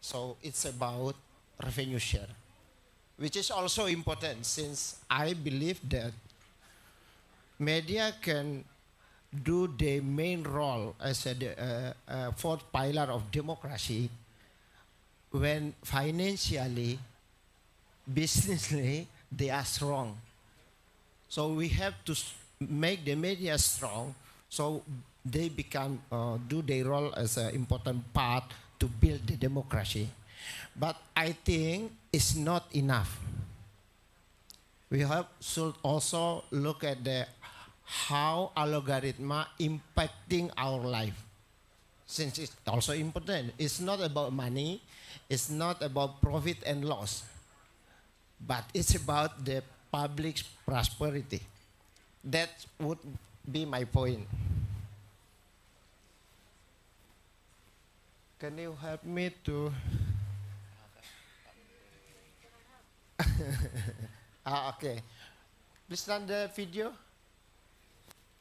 So it's about revenue share, which is also important since I believe that media can do the main role as a fourth pillar of democracy when financially, businessly, they are strong. So we have to make the media strong so they become do their role as an important part to build the democracy. But I think it's not enough. We have should also look at the how algorithm are impacting our life. Since it's also important, it's not about money, it's not about profit and loss, but it's about the public's prosperity. That would be my point. Can you help me to? Okay. Please run the video.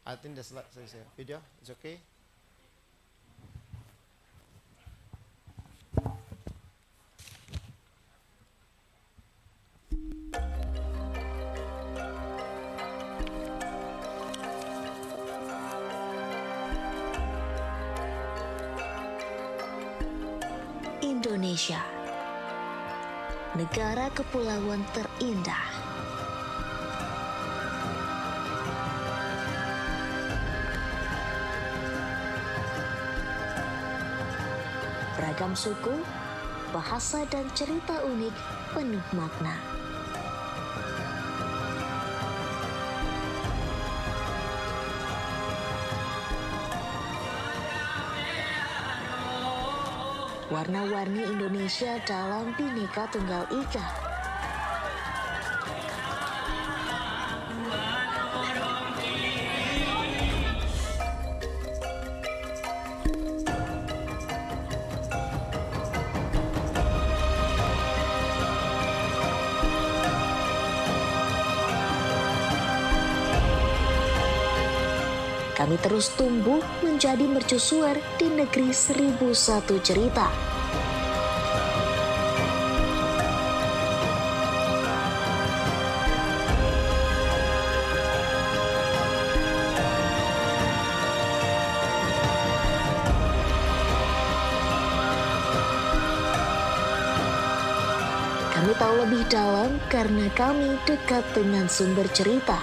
I think the slide says video. It's okay. Indonesia, negara kepulauan terindah. Beragam suku, bahasa dan cerita unik penuh makna. Warna-warni Indonesia dalam Bhinneka Tunggal Ika. Kami terus tumbuh menjadi mercusuar di negeri 1001 cerita. Kami tahu lebih dalam karena kami dekat dengan sumber cerita.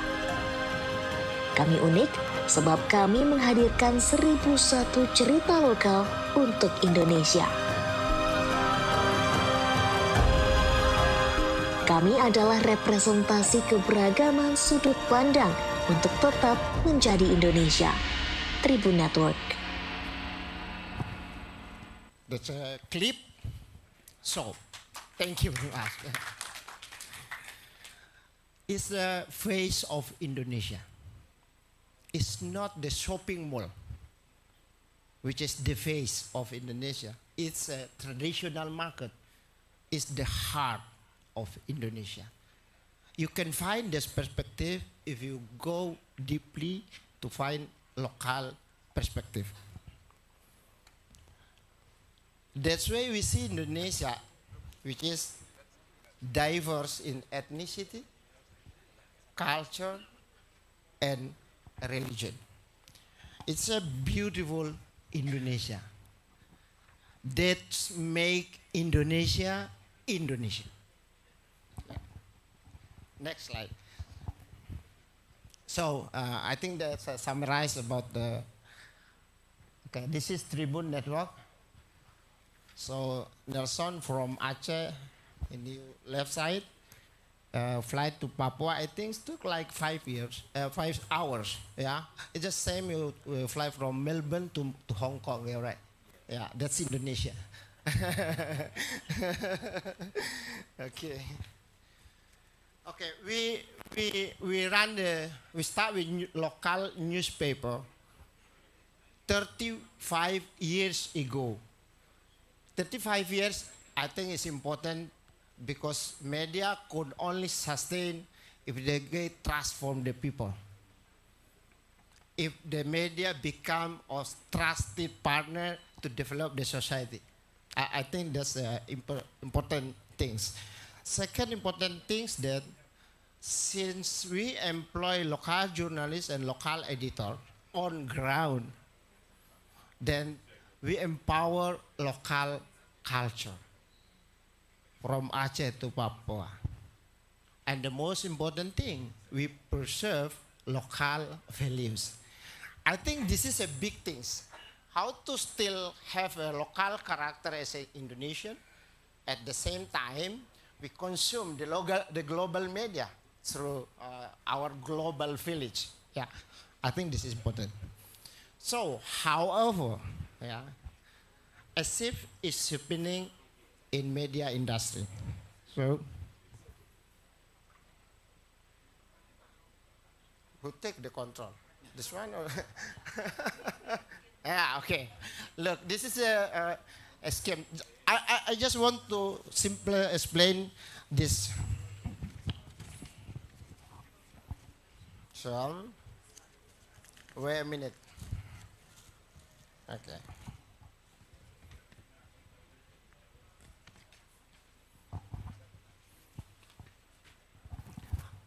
Kami unik sebab kami menghadirkan 1001 cerita lokal untuk Indonesia. Kami adalah representasi keberagaman sudut pandang untuk tetap menjadi Indonesia. Tribun Network. That's a clip. So, thank you very much. It's the face of Indonesia. It's not the shopping mall, which is the face of Indonesia. It's a traditional market. It's the heart of Indonesia. You can find this perspective if you go deeply to find local perspective. That's why we see Indonesia, which is diverse in ethnicity, culture, and religion. It's a beautiful Indonesia that make Indonesia Indonesia. Next slide. So I think that's summarized about the. Okay, this is Tribun Network. So Nelson from Aceh in the left side. Flight to Papua, I think took like 5 hours. Yeah, it's the same you fly from Melbourne to Hong Kong. Yeah, right. Yeah, that's Indonesia. Okay. Okay, we start with local newspaper 35 years ago. 35 years, I think it's important because media could only sustain if they get trust from the people. If the media become a trusted partner to develop the society. I think that's important things. Second important things that since we employ local journalists and local editor on ground, then we empower local culture from Aceh to Papua. And the most important thing, we preserve local values. I think this is a big thing. How to still have a local character as an Indonesian, at the same time, we consume the global media through our global village. Yeah, I think this is important. So, however, yeah, as if it's happening in media industry. So, who take the control? This one or? Yeah, okay. Look, this is a scheme. I just want to simply explain this. So, wait a minute. Okay.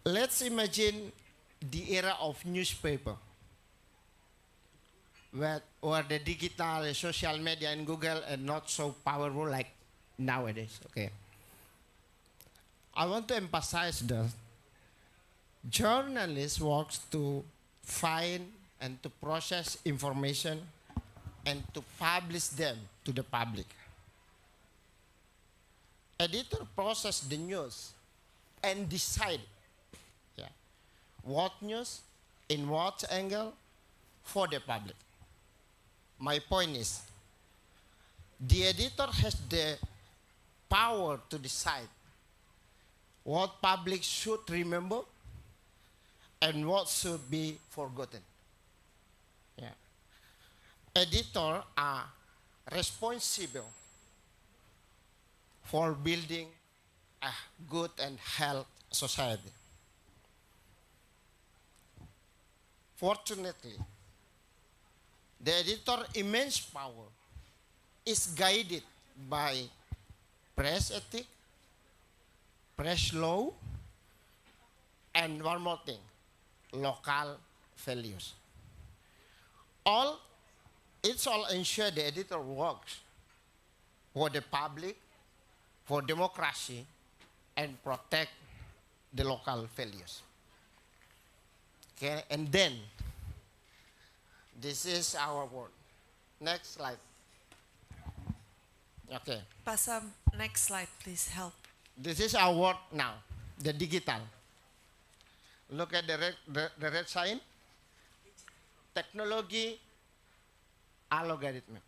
Let's imagine the era of newspaper, where the digital social media and Google are not so powerful like nowadays. Okay. I want to emphasize that journalists works to find and to process information and to publish them to the public. Editor process the news and decide, yeah, what news, in what angle, for the public. My point is, the editor has the power to decide what public should remember and what should be forgotten. Yeah. Editors are responsible for building a good and healthy society. Fortunately, the editor's immense power is guided by press ethics, press law, and one more thing, local values. It's all ensure the editor works for the public, for democracy, and protect the local values. Okay, and then this is our word. Next slide. Okay. Pasam, next slide, please help. This is our word now, the digital. Look at the red sign. Technology, algorithm.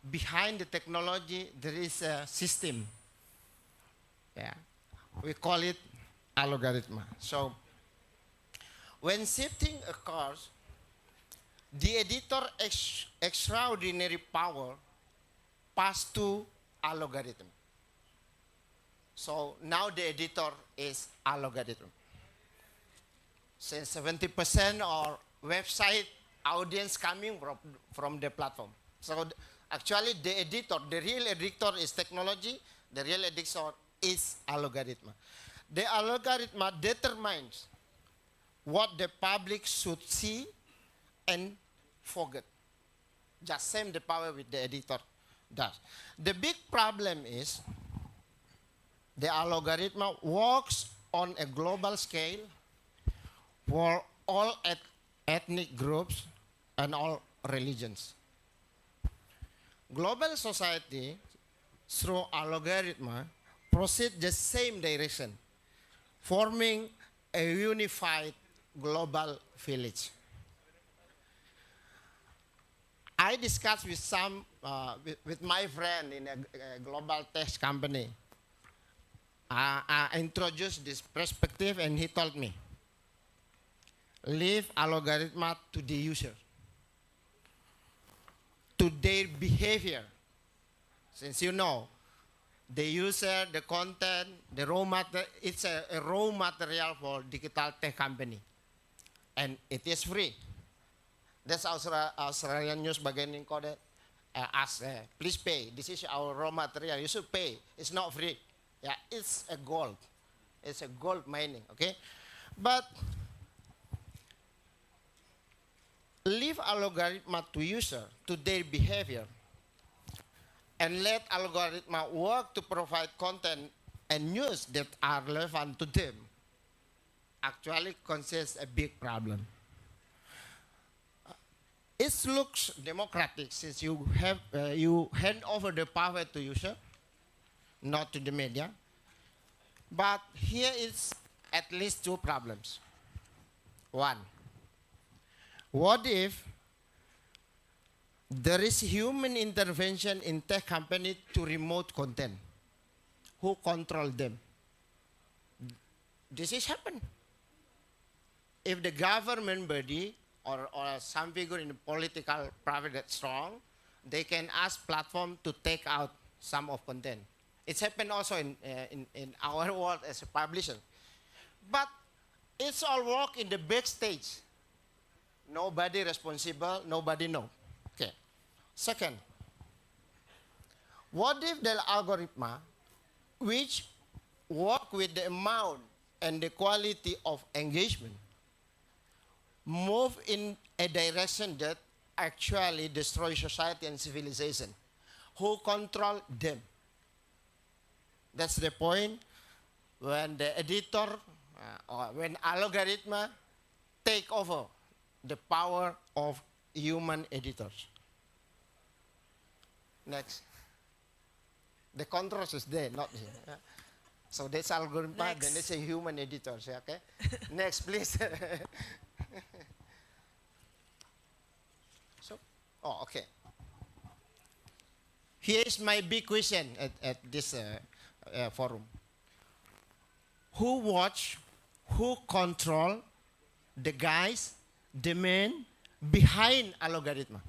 Behind the technology, there is a system. Yeah, we call it algorithm. So, when shifting occurs, the editor extraordinary power pass to algorithm. So now the editor is algorithm. Since 70% of website audience coming from the platform. So actually the editor, the real editor is technology, the real editor is algorithm. The algorithm determines what the public should see and forget. Just same the power with the editor does. The big problem is the algorithm works on a global scale for all ethnic groups and all religions. Global society, through algorithm, proceed the same direction, forming a unified global village. I discussed with with my friend in a global tech company. I introduced this perspective and he told me, leave algorithm to the user, to their behavior. Since you know, the user, the content, the raw material, it's a raw material for digital tech company. And it is free. That's Australian news bagian encoded. please pay. This is our raw material. You should pay. It's not free. Yeah, it's a gold. It's a gold mining. Okay, but leave algorithm to user to their behavior, and let algorithm work to provide content and news that are relevant to them. Actually, causes a big problem. It looks democratic since you hand over the power to user, not to the media. But here is at least two problems. One, what if there is human intervention in tech company to remote content? Who control them? This is happen. If the government body or some figure in the political private that's strong, they can ask platform to take out some of content. It's happened also in our world as a publisher. But it's all work in the backstage. Nobody responsible, nobody know. Okay. Second, what if the algorithm which work with the amount and the quality of engagement move in a direction that actually destroys society and civilization? Who control them? That's the point when the editor or when algorithm take over the power of human editors. Next. The contrast is there, not here. So that's algorithm, then it's a human editors, okay? Next, please. Okay. Here is my big question at this forum. Who watch, who control the guys, the men behind algorithm?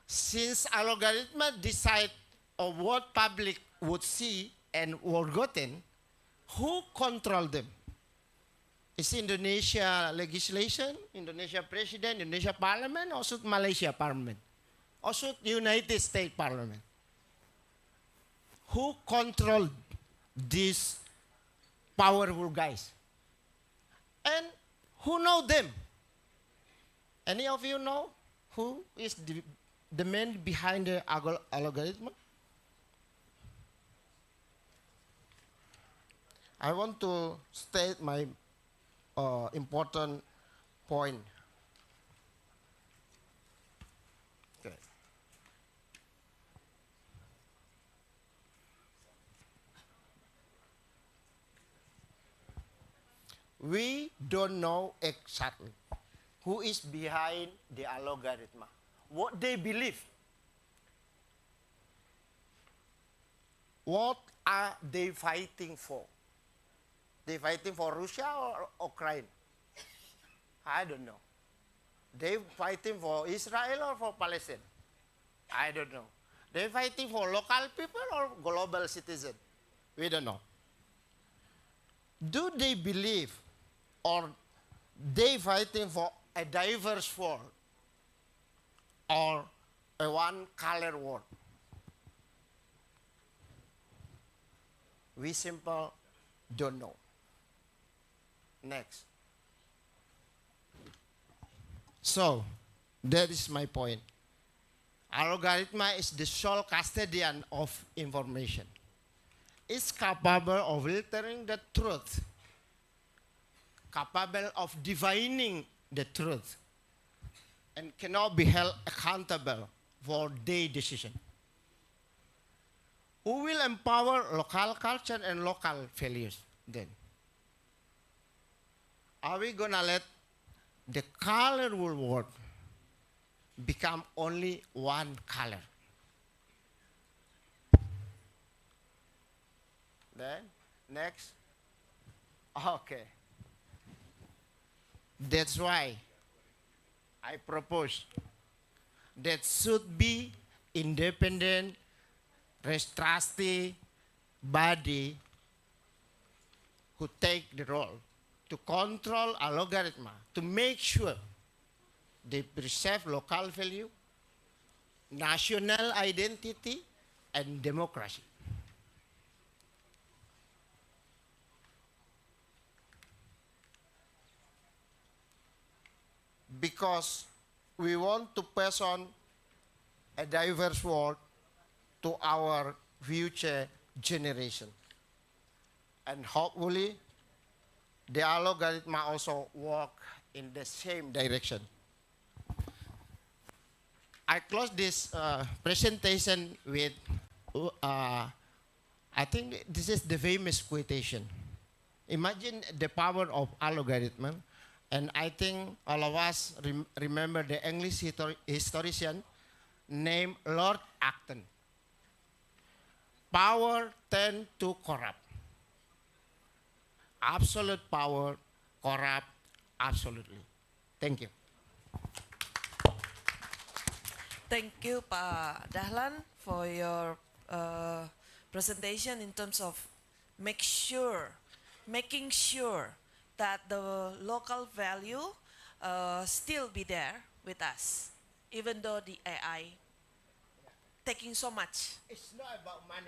Since algorithm decide of what public would see and forgotten, who control them? Is Indonesia legislation, Indonesia president, Indonesia parliament, or should Malaysia parliament? Or should United States parliament? Who control these powerful guys? And who know them? Any of you know who is the man behind the algorithm? I want to state my important point. Okay. We don't know exactly who is behind the algorithm, what they believe, what are they fighting for. They fighting for Russia or Ukraine? I don't know. They fighting for Israel or for Palestine? I don't know. They fighting for local people or global citizen? We don't know. Do they believe or they fighting for a diverse world or a one color world? We simply don't know. Next. So, that is my point. Algorithm is the sole custodian of information. It's capable of filtering the truth, capable of divining the truth, and cannot be held accountable for their decision. Who will empower local culture and local values then? Are we going to let the colorful world become only one color? Then, next. Okay. That's why I propose that should be independent, trustee body who take the role to control algorithm, to make sure they preserve local value, national identity, and democracy. Because we want to pass on a diverse world to our future generation. And hopefully, the algorithm also work in the same direction. I close this presentation with, I think this is the famous quotation. Imagine the power of algorithm, and I think all of us remember the English historian named Lord Acton. Power tend to corrupt. Absolute power corrupt absolutely. Thank you. Thank you, Pak Dahlan, for your presentation in terms of making sure that the local value still be there with us, even though the AI taking so much. It's not about money.